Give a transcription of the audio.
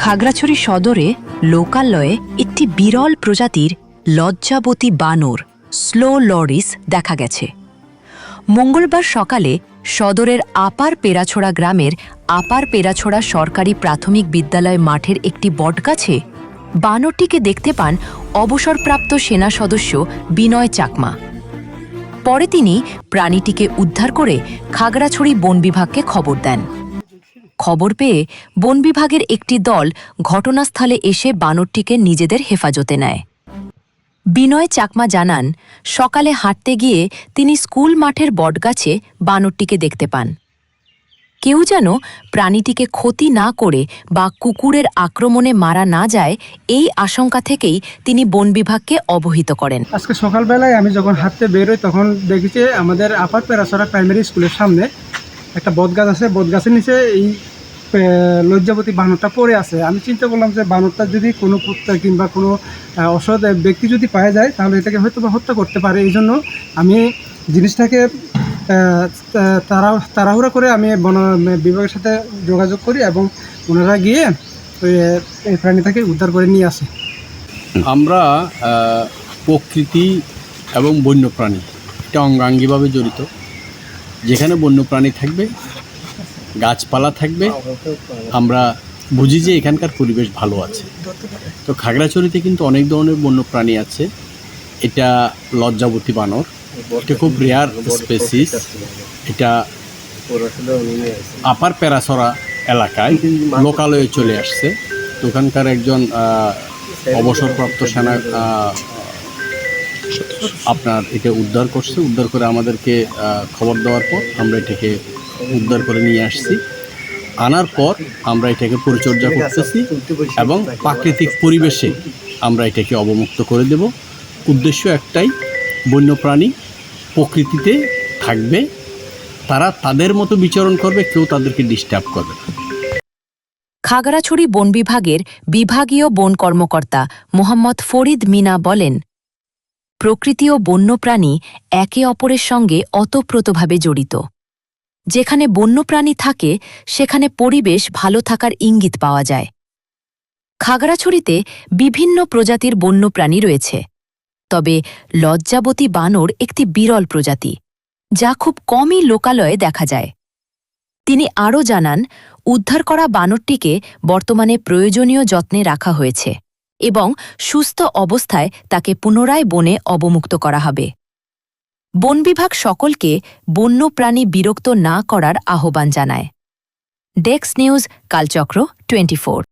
খাগড়াছড়ি সদরে লোকালয়ে একটি বিরল প্রজাতির লজ্জাবতী বানর স্লো লরিস দেখা গেছে। মঙ্গলবার সকালে সদরের আপার পেরাছোড়া গ্রামের আপার পেরাছোড়া সরকারি প্রাথমিক বিদ্যালয় মাঠের একটি বটগাছে বানরটিকে দেখতে পান অবসরপ্রাপ্ত সেনা সদস্য বিনয় চাকমা। পরে তিনি প্রাণীটিকে উদ্ধার করে খাগড়াছড়ি বন বিভাগকে খবর দেন। খবর পেয়ে বন বিভাগের একটি দল ঘটনাস্থলে এসে বানরটিকে নিজেদের হেফাজতে নেয়। বিনয় চাকমা জানান, সকালে হাঁটতে গিয়ে তিনি স্কুল মাঠের বটগাছে বানরটিকে দেখতে পান। কেউ যেন প্রাণীটিকে ক্ষতি না করে বা কুকুরের আক্রমণে মারা না যায়, এই আশঙ্কা থেকেই তিনি বন বিভাগকে অবহিত করেন। আজকে সকালবেলায় আমি যখন হাঁটতে বেরোই তখন দেখেছি আমাদের আপার পেরাছড়া প্রাইমারি স্কুলের সামনে একটা বটগাছ আছে। বটগাছের নিচে এই লজ্জাবতী বানরটা পড়ে আছে। আমি চিন্তা করলাম যে বানরটা যদি কোনো কুত্তা কিংবা কোনো অসৎ ব্যক্তি যদি পাওয়া যায় তাহলে এটাকে হয়তো বা হত্যা করতে পারে। এই জন্য আমি জিনিসটাকে তাড়াহুড়া করে আমি বন বিভাগের সাথে যোগাযোগ করি এবং ওনারা গিয়ে এই প্রাণীটাকে উদ্ধার করে নিয়ে আসে। আমরা প্রকৃতি এবং বন্যপ্রাণী এটা অঙ্গাঙ্গিভাবে জড়িত। যেখানে বন্যপ্রাণী থাকবে, গাছপালা থাকবে, আমরা বুঝি যে এখানকার পরিবেশ ভালো আছে। তো খাগড়াছড়িতে কিন্তু অনেক ধরনের বন্যপ্রাণী আছে। এটা লজ্জাবতী বানর, এটা খুব রেয়ার স্পেসিস। এটা আপার পেরাছড়া এলাকায় লোকালয়ে চলে আসছে। তো ওখানকার একজন অবসরপ্রাপ্ত সেনা আপনার এটা উদ্ধার করছে। উদ্ধার করে আমাদেরকে খবর দেওয়ার পর আমরা এটাকে উদ্ধার করে নিয়ে আসছি। আনার পর আমরা এটাকে পরিচর্যা করতেছি এবং প্রাকৃতিক পরিবেশে আমরা এটাকে অবমুক্ত করে দেব। উদ্দেশ্য একটাই, বন্যপ্রাণী প্রকৃতিতে থাকবে, তারা তাদের মতো বিচরণ করবে, কেউ তাদেরকে ডিস্টার্ব করবে না। খাগড়াছড়ি বন বিভাগের বিভাগীয় বন কর্মকর্তা মোহাম্মদ ফরিদ মিনা বলেন, প্রকৃতি ও বন্যপ্রাণী একে অপরের সঙ্গে ওতপ্রোতভাবে জড়িত। যেখানে বন্যপ্রাণী থাকে সেখানে পরিবেশ ভালো থাকার ইঙ্গিত পাওয়া যায়। খাগড়াছড়িতে বিভিন্ন প্রজাতির বন্যপ্রাণী রয়েছে, তবে লজ্জাবতী বানর একটি বিরল প্রজাতি, যা খুব কমই লোকালয়ে দেখা যায়। তিনি আরও জানান, উদ্ধার করা বানরটিকে বর্তমানে প্রয়োজনীয় যত্নে রাখা হয়েছে এবং সুস্থ অবস্থায় তাকে পুনরায় বনে অবমুক্ত করা হবে। বন বিভাগ সকলকে বন্যপ্রাণী বিরক্ত না করার আহ্বান জানায়। Desk news, Kalchakra 24।